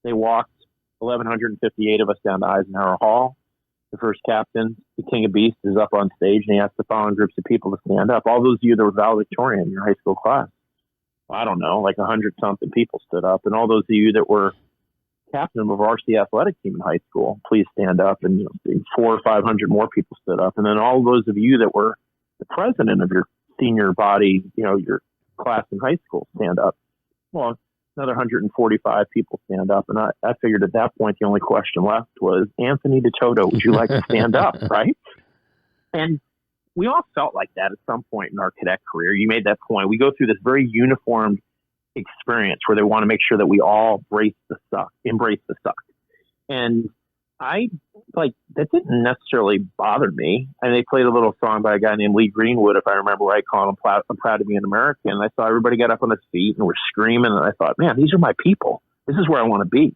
They walked 1,158 of us down to Eisenhower Hall. The first captain, the King of Beasts, is up on stage, and he asked the following groups of people to stand up. All those of you that were valedictorian in your high school class, well, I don't know, like 100-something people stood up. And all those of you that were captain of a varsity athletic team in high school, please stand up. And 400 or 500 more people stood up. And then all those of you that were the president of your senior body, your class in high school, stand up. Well, another 145 people stand up. And I figured at that point, the only question left was, Anthony DeToto, would you like to stand up? Right? And we all felt like that at some point in our cadet career. You made that point. We go through this very uniformed experience where they want to make sure that we all embrace the suck. And that didn't necessarily bother me. And they played a little song by a guy named Lee Greenwood, if I remember right, calling him I'm proud to be an American. And I saw everybody get up on their feet and were screaming. And I thought, man, these are my people. This is where I want to be.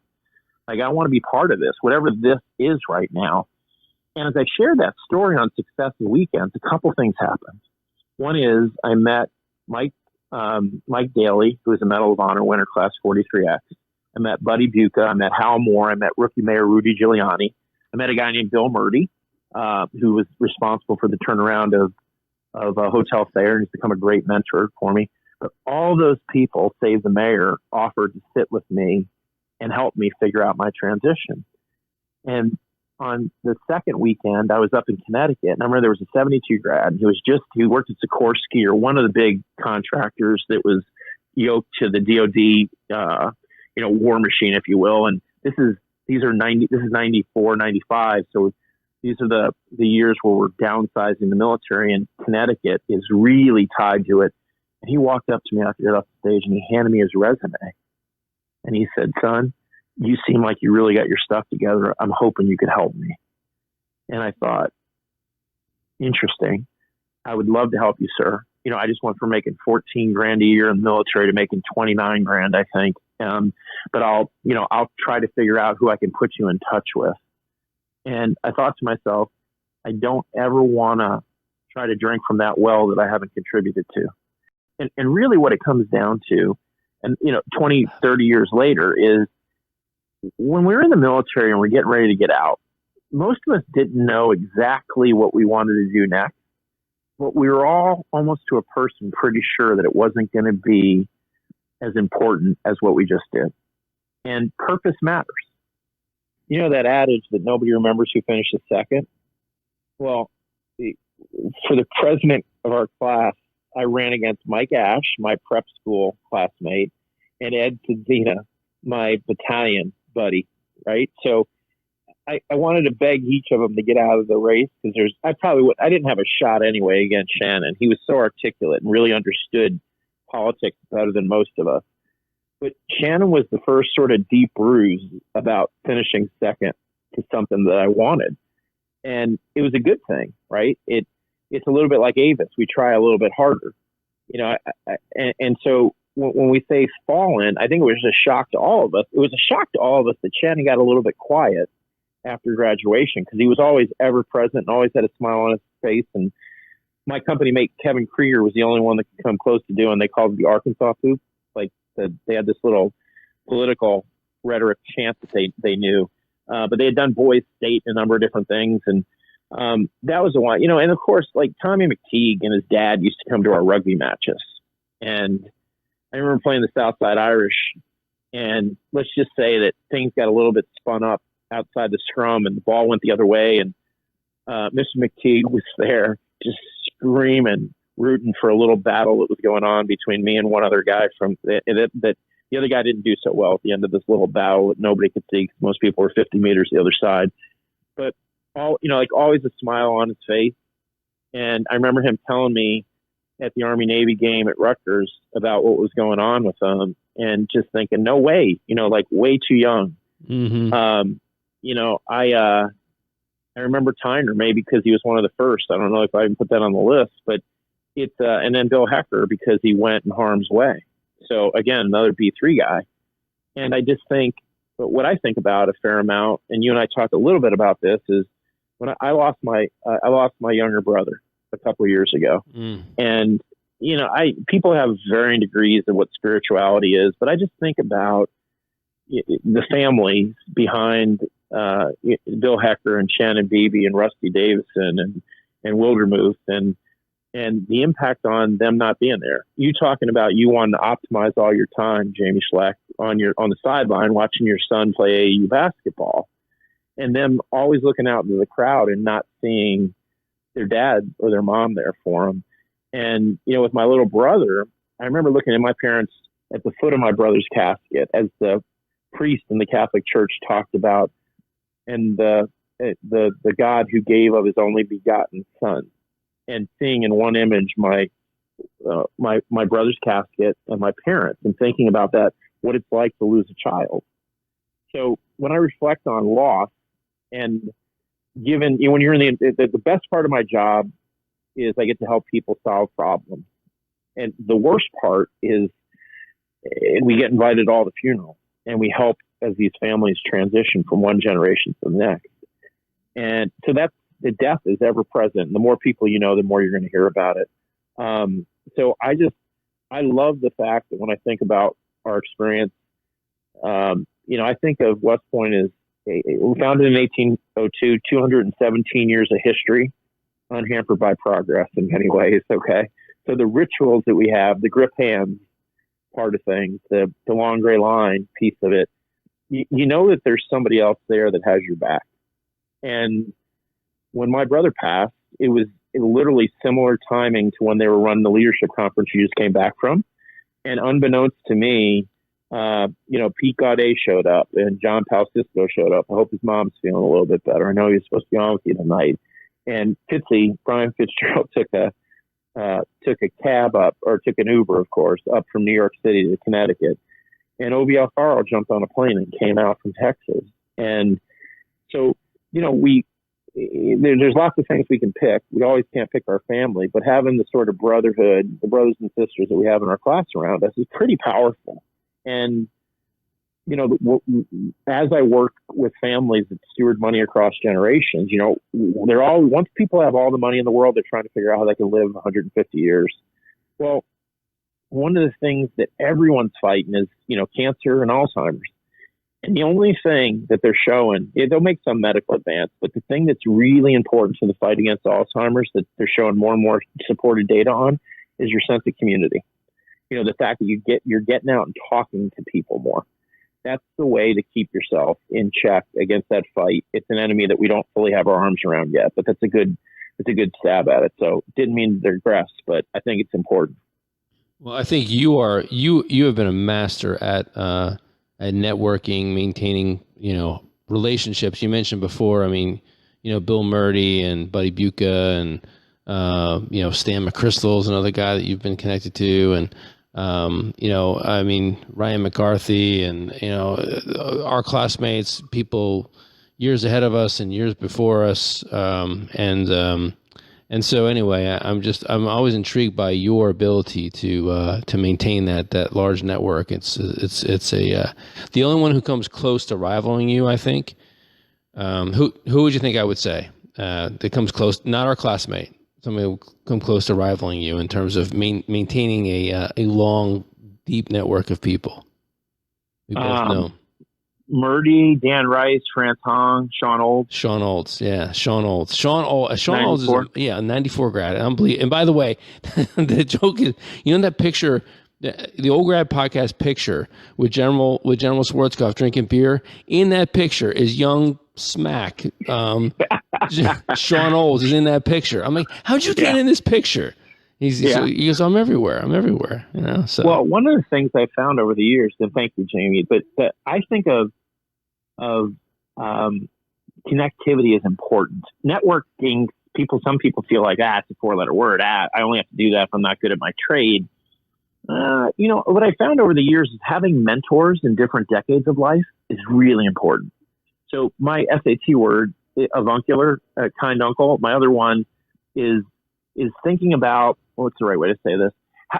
Like, I want to be part of this, whatever this is right now. And as I shared that story on Success and Weekends, a couple things happened. One is I met Mike Daly, who is a Medal of Honor winner, class 43X. I met Buddy Buca. I met Hal Moore. I met rookie mayor Rudy Giuliani. I met a guy named Bill Murdy, who was responsible for the turnaround of Hotel Thayer, and he's become a great mentor for me. But all those people, save the mayor, offered to sit with me and help me figure out my transition. And on the second weekend, I was up in Connecticut, and I remember there was a 72 grad. And he worked at Sikorsky, or one of the big contractors that was yoked to the DoD, war machine, if you will. And this is 94, 95. So these are the years where we're downsizing the military, and Connecticut is really tied to it. And he walked up to me after I got off the stage, and he handed me his resume. And he said, son, you seem like you really got your stuff together. I'm hoping you could help me. And I thought, interesting. I would love to help you, sir. I just went from making 14 grand a year in the military to making 29 grand, I think. But I'll try to figure out who I can put you in touch with. And I thought to myself, I don't ever want to try to drink from that well that I haven't contributed to. And really what it comes down to, and 20, 30 years later, is when we were in the military and we're getting ready to get out, most of us didn't know exactly what we wanted to do next. But we were all, almost to a person, pretty sure that it wasn't going to be as important as what we just did. And purpose matters. That adage that nobody remembers who finished second? Well, for the president of our class, I ran against Mike Ash, my prep school classmate, and Ed Cedzina, my battalion buddy, right? So I wanted to beg each of them to get out of the race, because I didn't have a shot anyway against Shannon. He was so articulate and really understood politics better than most of us. But Shannon was the first sort of deep bruise about finishing second to something that I wanted. And it was a good thing, right? It's a little bit like Avis. We try a little bit harder, and so when we say fallen, I think it was a shock to all of us. It was a shock to all of us that Shannon got a little bit quiet after graduation, because he was always ever present and always had a smile on his face. And my company mate, Kevin Krieger, was the only one that could come close to doing, they called it the Arkansas poop. They had this little political rhetoric chant that they knew. But they had done boys state, a number of different things. And that was the one, and of course, like Tommy McTeague and his dad used to come to our rugby matches. And I remember playing the Southside Irish, and let's just say that things got a little bit spun up outside the scrum, and the ball went the other way. And Mr. McTeague was there just screaming, rooting for a little battle that was going on between me and one other guy that the other guy didn't do so well at the end of this little battle that nobody could see, because most people were 50 meters the other side. But always a smile on his face. And I remember him telling me at the Army Navy game at Rutgers about what was going on with him, and just thinking, no way, way too young. Mm-hmm. I remember Tyner, maybe because he was one of the first. I don't know if I even put that on the list, but and then Bill Hecker, because he went in harm's way. So again, another B3 guy. And I just think, but what I think about a fair amount, and you and I talked a little bit about this, is when I lost my younger brother a couple of years ago. And, people have varying degrees of what spirituality is, but I just think about, the families behind Bill Hecker and Shannon Beebe and Rusty Davison and Wildermuth and the impact on them not being there. You talking about you wanting to optimize all your time, Jamie Schleck, on the sideline watching your son play AAU basketball, and them always looking out into the crowd and not seeing their dad or their mom there for them. And with my little brother, I remember looking at my parents at the foot of my brother's casket as the priest in the Catholic Church talked about, and the God who gave of his only begotten son, and seeing in one image my brother's casket and my parents, and thinking about that, what it's like to lose a child. So when I reflect on loss, and given when you're in the best part of my job is I get to help people solve problems, and the worst part is we get invited to all the funerals, and we help as these families transition from one generation to the next. And so that's, the death is ever present. The more people the more you're going to hear about it. So I love the fact that when I think about our experience, I think of West Point as founded in 1802, 217 years of history, unhampered by progress in many ways. Okay. So the rituals that we have, the grip hands part of things, the long gray line piece of it, you know that there's somebody else there that has your back. And when my brother passed, it was literally similar timing to when they were running the leadership conference you just came back from. And unbeknownst to me, Pete Gaudet showed up and John Palcisco showed up. I hope his mom's feeling a little bit better. I know he was supposed to be on with you tonight. And Brian Fitzgerald took a cab up, or took an Uber, of course, up from New York City to Connecticut. And Obi Alfaro jumped on a plane and came out from Texas. And so, there's lots of things we can pick. We always can't pick our family, but having the sort of brotherhood, the brothers and sisters that we have in our class around us is pretty powerful. And, as I work with families that steward money across generations, once people have all the money in the world, they're trying to figure out how they can live 150 years. Well, one of the things that everyone's fighting is, cancer and Alzheimer's. And the only thing that they're showing, they'll make some medical advance, but the thing that's really important for the fight against Alzheimer's that they're showing more and more supported data on is your sense of community. The fact that you're getting out and talking to people more. That's the way to keep yourself in check against that fight. It's an enemy that we don't fully have our arms around yet, but it's a good stab at it. So didn't mean to digress, but I think it's important. Well, I think you have been a master at networking, maintaining, relationships. You mentioned before, Bill Murdy and Buddy Buca and, Stan McChrystal is another guy that you've been connected to. And, Ryan McCarthy and, our classmates, people years ahead of us and years before us. And so anyway, I'm always intrigued by your ability to maintain that large network. It's the only one who comes close to rivaling you, I think. Who would you think I would say that comes close? Not our classmate. Somebody who will come close to rivaling you in terms of maintaining a long, deep network of people. We both know. Murdy, Dan Rice, France Hong, Sean Olds. Sean Olds is a 94 grad. Unbelievable. And by the way, the joke is, that picture, the Old Grad Podcast picture with General Schwarzkopf drinking beer. In that picture is young Smack. Sean Olds is in that picture. I'm like, how'd you get in this picture? He goes, I'm everywhere. So. Well, one of the things I found over the years, and thank you, Jamie, but that I think of connectivity is important. Networking, some people feel like, it's a 4-letter word. I only have to do that if I'm not good at my trade. What I found over the years is having mentors in different decades of life is really important. So my SAT word, avuncular, kind uncle. My other one is thinking about, what's the right way to say this?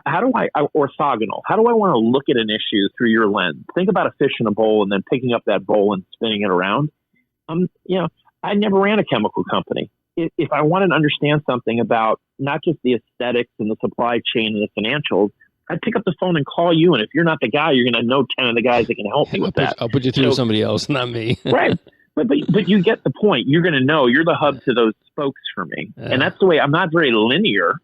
How do I, orthogonal, how do I want to look at an issue through your lens? Think about a fish in a bowl and then picking up that bowl and spinning it around. I never ran a chemical company. If I wanted to understand something about not just the aesthetics and the supply chain and the financials, I'd pick up the phone and call you. And if you're not the guy, you're going to know 10 of the guys that can help me with that. I'll put you through somebody else, not me. Right. But you get the point. You're going to know you're the hub to those spokes for me. And that's the way. I'm not very linear,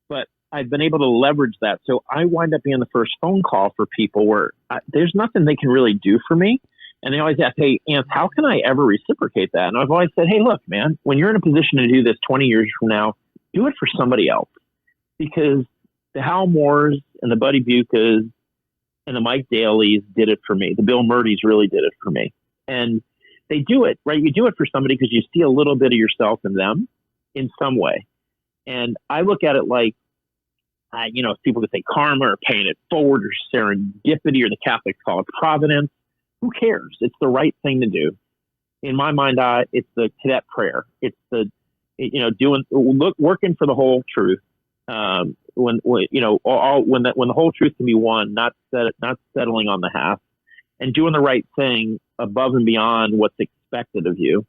but I've been able to leverage that. So I wind up being the first phone call for people where there's nothing they can really do for me. And they always ask, hey, Ants, how can I ever reciprocate that? And I've always said, hey, look, man, when you're in a position to do this 20 years from now, do it for somebody else. Because the Hal Moores and the Buddy Bucas and the Mike Daly's did it for me. The Bill Murdays really did it for me. And they do it, right? You do it for somebody because you see a little bit of yourself in them in some way. And I look at it like, people could say karma or paying it forward or serendipity, or the Catholics call it providence. Who cares? It's the right thing to do. In my mind, it's the cadet prayer. It's the, working for the whole truth. When the whole truth can be won, not settling on the half, and doing the right thing above and beyond what's expected of you.